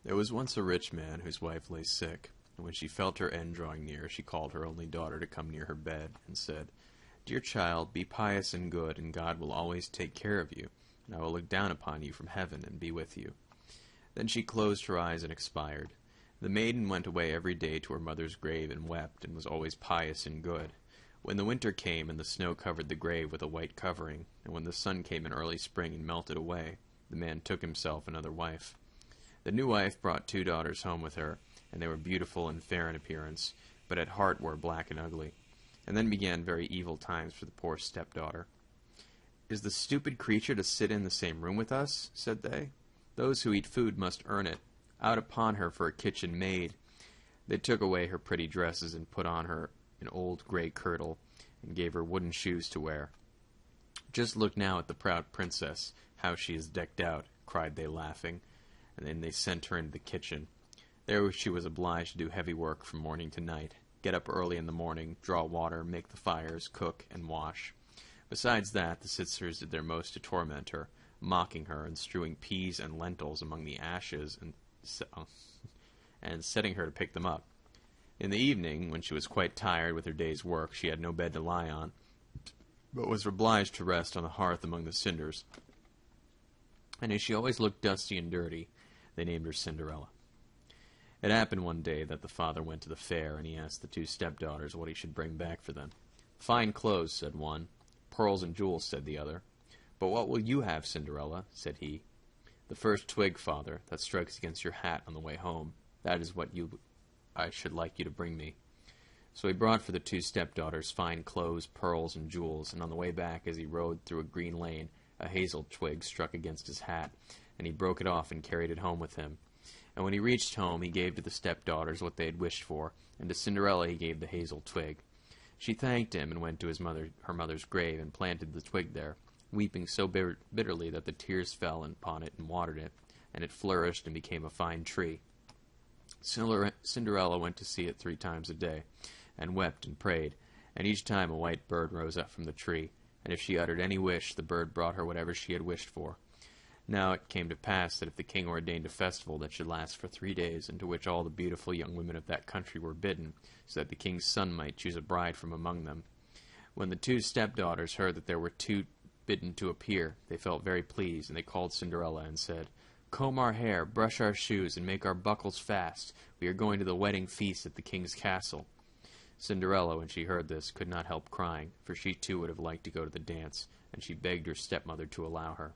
There was once a rich man whose wife lay sick, and when she felt her end drawing near, she called her only daughter to come near her bed, and said, "Dear child, be pious and good, and God will always take care of you, and I will look down upon you from heaven and be with you." Then she closed her eyes and expired. The maiden went away every day to her mother's grave and wept, and was always pious and good. When the winter came, and the snow covered the grave with a white covering, and when the sun came in early spring and melted away, the man took himself another wife. The new wife brought 2 daughters home with her, and they were beautiful and fair in appearance, but at heart were black and ugly. And then began very evil times for the poor stepdaughter. "Is the stupid creature to sit in the same room with us?" said they. "Those who eat food must earn it. Out upon her for a kitchen maid." They took away her pretty dresses and put on her an old gray kirtle, and gave her wooden shoes to wear. "Just look now at the proud princess, how she is decked out," cried they, laughing, and then they sent her into the kitchen. There she was obliged to do heavy work from morning to night, get up early in the morning, draw water, make the fires, cook, and wash. Besides that, the sisters did their most to torment her, mocking her and strewing peas and lentils among the ashes and setting her to pick them up. In the evening, when she was quite tired with her day's work, she had no bed to lie on, but was obliged to rest on the hearth among the cinders. And as she always looked dusty and dirty, they named her Cinderella. It happened one day that the father went to the fair, and he asked the 2 stepdaughters what he should bring back for them. "Fine clothes," said one. "Pearls and jewels," said the other. "But what will you have, Cinderella?" said he. "The first twig, father, that strikes against your hat on the way home. That is what I should like you to bring me." So he brought for the 2 stepdaughters fine clothes, pearls, and jewels, and on the way back, as he rode through a green lane, a hazel twig struck against his hat, and he broke it off and carried it home with him. And when he reached home, he gave to the stepdaughters what they had wished for, and to Cinderella he gave the hazel twig. She thanked him and went to her mother's grave and planted the twig there, weeping so bitterly that the tears fell upon it and watered it, and it flourished and became a fine tree. Cinderella went to see it 3 times a day, and wept and prayed, and each time a white bird rose up from the tree, and if she uttered any wish, the bird brought her whatever she had wished for. Now it came to pass that if the king ordained a festival that should last for 3 days, and to which all the beautiful young women of that country were bidden, so that the king's son might choose a bride from among them, when the 2 stepdaughters heard that there were 2 bidden to appear, they felt very pleased, and they called Cinderella and said, "Comb our hair, brush our shoes, and make our buckles fast. We are going to the wedding feast at the king's castle." Cinderella, when she heard this, could not help crying, for she too would have liked to go to the dance, and she begged her stepmother to allow her.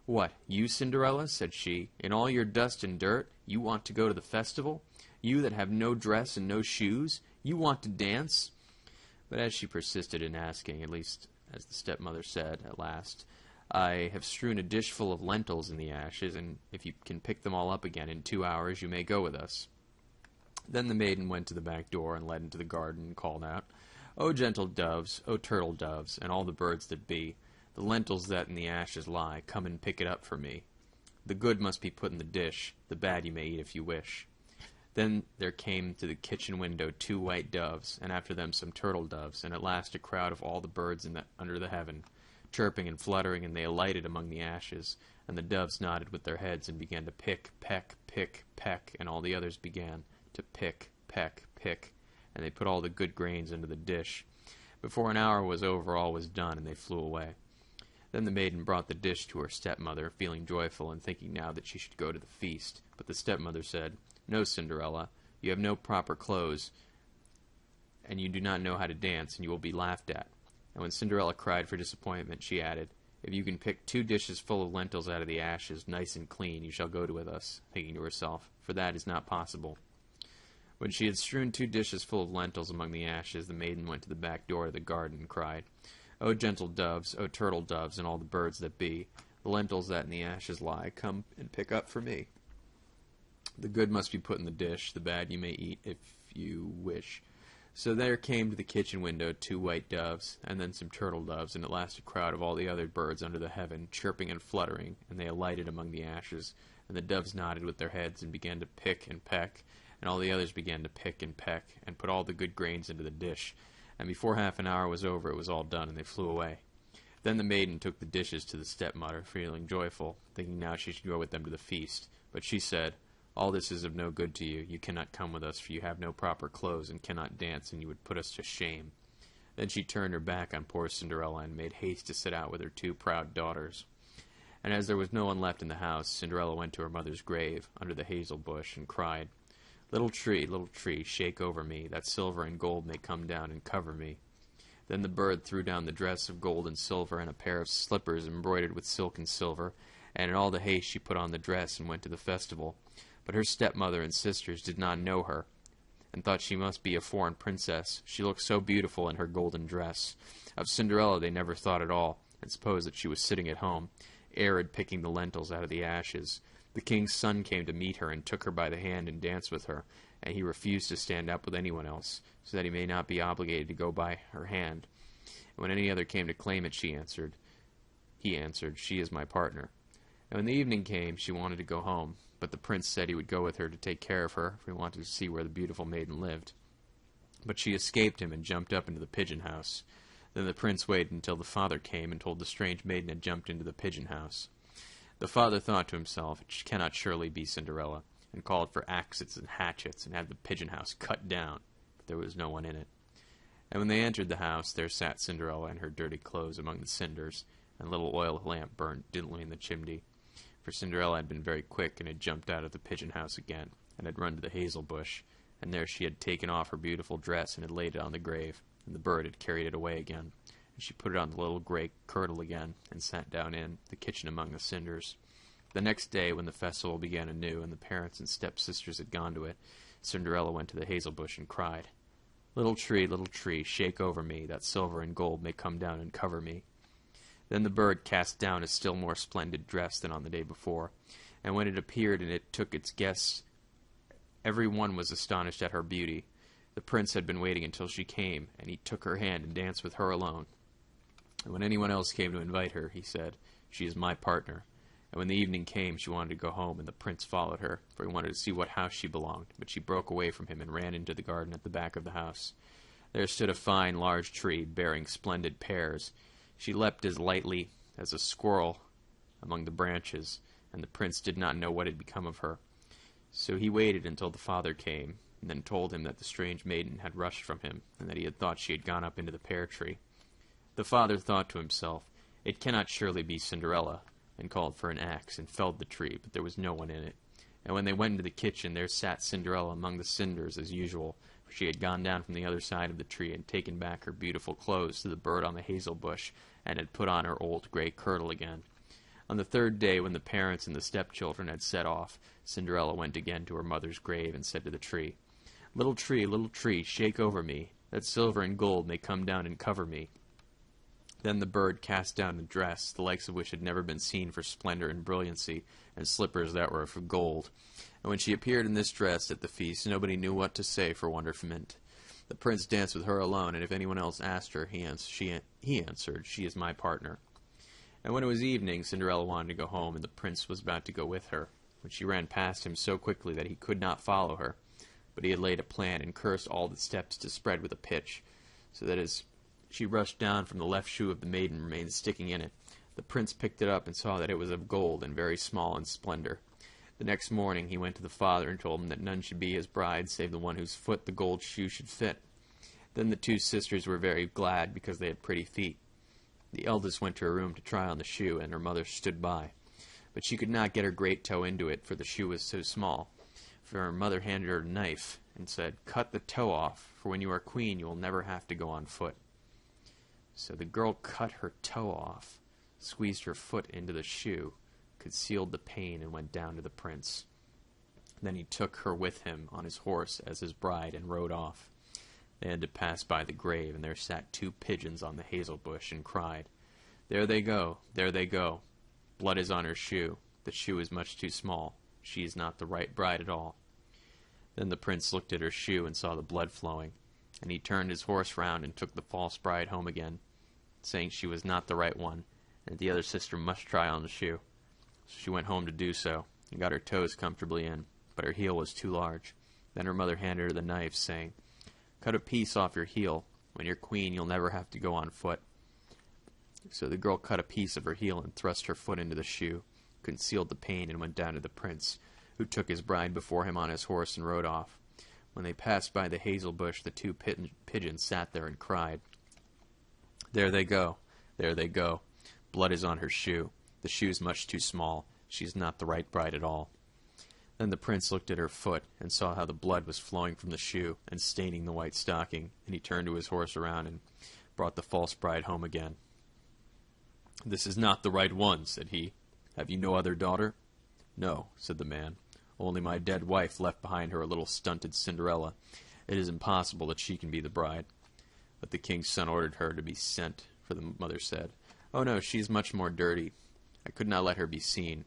"What, you, Cinderella?" said she. "In all your dust and dirt, you want to go to the festival? You that have no dress and no shoes? You want to dance?" But as she persisted in asking, at least as the stepmother said at last, "I have strewn a dish full of lentils in the ashes, and if you can pick them all up again in 2 hours, you may go with us." Then the maiden went to the back door and led into the garden and called out, "O gentle doves, O turtle doves, and all the birds that be, the lentils that in the ashes lie, come and pick it up for me. The good must be put in the dish, the bad you may eat if you wish." Then there came to the kitchen window 2 white doves, and after them some turtle doves, and at last a crowd of all the birds under the heaven, chirping and fluttering, and they alighted among the ashes, and the doves nodded with their heads and began to pick, peck, pick, peck, and all the others began to pick, peck, pick, and they put all the good grains into the dish. Before an hour was over, all was done, and they flew away. Then the maiden brought the dish to her stepmother, feeling joyful and thinking now that she should go to the feast. But the stepmother said, "No, Cinderella, you have no proper clothes, and you do not know how to dance, and you will be laughed at." And when Cinderella cried for disappointment, she added, "If you can pick 2 dishes full of lentils out of the ashes, nice and clean, you shall go with us," thinking to herself, "for that is not possible." When she had strewn 2 dishes full of lentils among the ashes, the maiden went to the back door of the garden and cried, "O gentle doves, O turtle doves, and all the birds that be, the lentils that in the ashes lie, come and pick up for me. The good must be put in the dish, the bad you may eat if you wish." So there came to the kitchen window 2 white doves, and then some turtle doves, and at last a crowd of all the other birds under the heaven, chirping and fluttering, and they alighted among the ashes, and the doves nodded with their heads and began to pick and peck, and all the others began to pick and peck, and put all the good grains into the dish, and before half an hour was over it was all done, and they flew away. Then the maiden took the dishes to the stepmother, feeling joyful, thinking now she should go with them to the feast, but she said, All this is of no good to you. You cannot come with us, for you have no proper clothes, and cannot dance, and you would put us to shame." Then she turned her back on poor Cinderella, and made haste to set out with her 2 proud daughters. And as there was no one left in the house, Cinderella went to her mother's grave, under the hazel bush, and cried, little tree, shake over me, that silver and gold may come down and cover me." Then the bird threw down the dress of gold and silver, and a pair of slippers embroidered with silk and silver, and in all the haste she put on the dress and went to the festival. But her stepmother and sisters did not know her, and thought she must be a foreign princess, she looked so beautiful in her golden dress. Of Cinderella they never thought at all, and supposed that she was sitting at home, arid, picking the lentils out of the ashes. The king's son came to meet her, and took her by the hand and danced with her, and he refused to stand up with anyone else, so that he may not be obligated to go by her hand. And when any other came to claim it, he answered, "She is my partner." And when the evening came, she wanted to go home, but the prince said he would go with her to take care of her, for he wanted to see where the beautiful maiden lived. But she escaped him and jumped up into the pigeon house. Then the prince waited until the father came and told the strange maiden had jumped into the pigeon house. The father thought to himself, "It cannot surely be Cinderella," and called for axes and hatchets and had the pigeon house cut down, but there was no one in it. And when they entered the house, there sat Cinderella in her dirty clothes among the cinders, and a little oil lamp burned dimly in the chimney. For Cinderella had been very quick, and had jumped out of the pigeon house again, and had run to the hazel bush, and there she had taken off her beautiful dress and had laid it on the grave, and the bird had carried it away again. And she put it on the little gray kirtle again, and sat down in the kitchen among the cinders. The next day, when the festival began anew, and the parents and stepsisters had gone to it, Cinderella went to the hazel bush and cried, little tree, shake over me, that silver and gold may come down and cover me." Then the bird cast down a still more splendid dress than on the day before, and when it appeared and it took its guests, every one was astonished at her beauty. The prince had been waiting until she came, and he took her hand and danced with her alone. And when anyone else came to invite her, he said, "She is my partner." And when the evening came, she wanted to go home, and the prince followed her, for he wanted to see what house she belonged, but she broke away from him and ran into the garden at the back of the house. There stood a fine large tree, bearing splendid pears. She leapt as lightly as a squirrel among the branches, and the prince did not know what had become of her. So he waited until the father came, and then told him that the strange maiden had rushed from him, and that he had thought she had gone up into the pear tree. The father thought to himself, "It cannot surely be Cinderella," and called for an axe, and felled the tree, but there was no one in it. And when they went into the kitchen, there sat Cinderella among the cinders as usual, for she had gone down from the other side of the tree, and taken back her beautiful clothes to the bird on the hazel bush, and had put on her old gray kirtle again. On the third day, when the parents and the stepchildren had set off, Cinderella went again to her mother's grave, and said to the tree, little tree, shake over me, that silver and gold may come down and cover me." Then the bird cast down a dress, the likes of which had never been seen for splendor and brilliancy, and slippers that were of gold. And when she appeared in this dress at the feast, nobody knew what to say for wonderment. The prince danced with her alone, and if anyone else asked her, he answered, "She is my partner." And when it was evening, Cinderella wanted to go home, and the prince was about to go with her, when she ran past him so quickly that he could not follow her. But he had laid a plan, and cursed all the steps to spread with a pitch, so that as she rushed down from the left shoe of the maiden remained sticking in it. The prince picked it up and saw that it was of gold, and very small in splendor. The next morning he went to the father and told him that none should be his bride save the one whose foot the gold shoe should fit. Then the 2 sisters were very glad, because they had pretty feet. The eldest went to her room to try on the shoe, and her mother stood by. But she could not get her great toe into it, for the shoe was so small. For her mother handed her a knife, and said, "Cut the toe off, for when you are queen you will never have to go on foot." So the girl cut her toe off, squeezed her foot into the shoe, concealed the pain, and went down to the prince. Then he took her with him on his horse as his bride, and rode off. They had to pass by the grave, and there sat 2 pigeons on the hazel bush, and cried, there they go, blood is on her shoe, the shoe is much too small, she is not the right bride at all." Then the prince looked at her shoe, and saw the blood flowing, and he turned his horse round, and took the false bride home again, saying she was not the right one, and that the other sister must try on the shoe. So she went home to do so, and got her toes comfortably in, but her heel was too large. Then her mother handed her the knife, saying, "Cut a piece off your heel. When you're queen, you'll never have to go on foot." So the girl cut a piece of her heel, and thrust her foot into the shoe, concealed the pain, and went down to the prince. who took his bride before him on his horse and rode off. When they passed by the hazel bush, the two pigeons sat there and cried, "There they go, there they go. Blood is on her shoe. The shoe's much too small. She's not the right bride at all." Then the prince looked at her foot, and saw how the blood was flowing from the shoe, and staining the white stocking, and he turned to his horse around, and brought the false bride home again. "This is not the right one," said he. "Have you no other daughter?" "No," said the man. "Only my dead wife left behind her a little stunted Cinderella. It is impossible that she can be the bride." But the king's son ordered her to be sent, for the mother said, "Oh no, she is much more dirty. I could not let her be seen."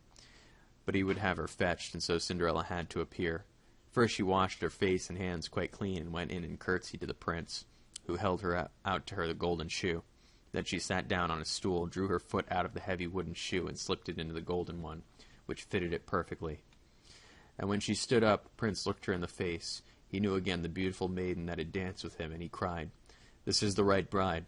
But he would have her fetched, and so Cinderella had to appear. First she washed her face and hands quite clean, and went in and curtsied to the prince, who held her out to her the golden shoe. Then she sat down on a stool, drew her foot out of the heavy wooden shoe, and slipped it into the golden one, which fitted it perfectly. And when she stood up, the prince looked her in the face. He knew again the beautiful maiden that had danced with him, and he cried, "This is the right bride."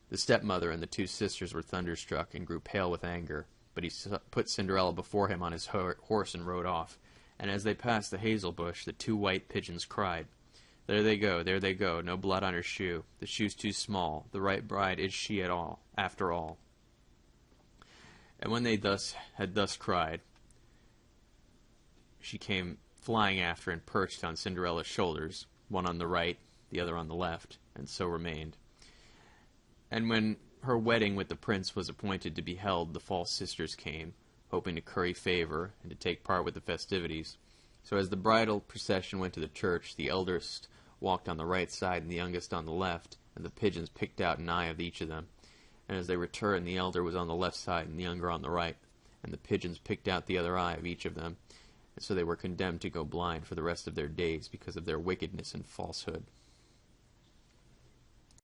The stepmother and the two sisters were thunderstruck, and grew pale with anger. But he put Cinderella before him on his horse and rode off. And as they passed the hazel bush, the two white pigeons cried, there they go, no blood on her shoe. The shoe's too small. The right bride is she at all, after all." And when they had thus cried, she came flying after and perched on Cinderella's shoulders, one on the right, the other on the left, and so remained. And when her wedding with the prince was appointed to be held, the false sisters came, hoping to curry favor and to take part with the festivities. So as the bridal procession went to the church, the eldest walked on the right side and the youngest on the left, and the pigeons picked out an eye of each of them. And as they returned, the elder was on the left side and the younger on the right, and the pigeons picked out the other eye of each of them. And so they were condemned to go blind for the rest of their days because of their wickedness and falsehood.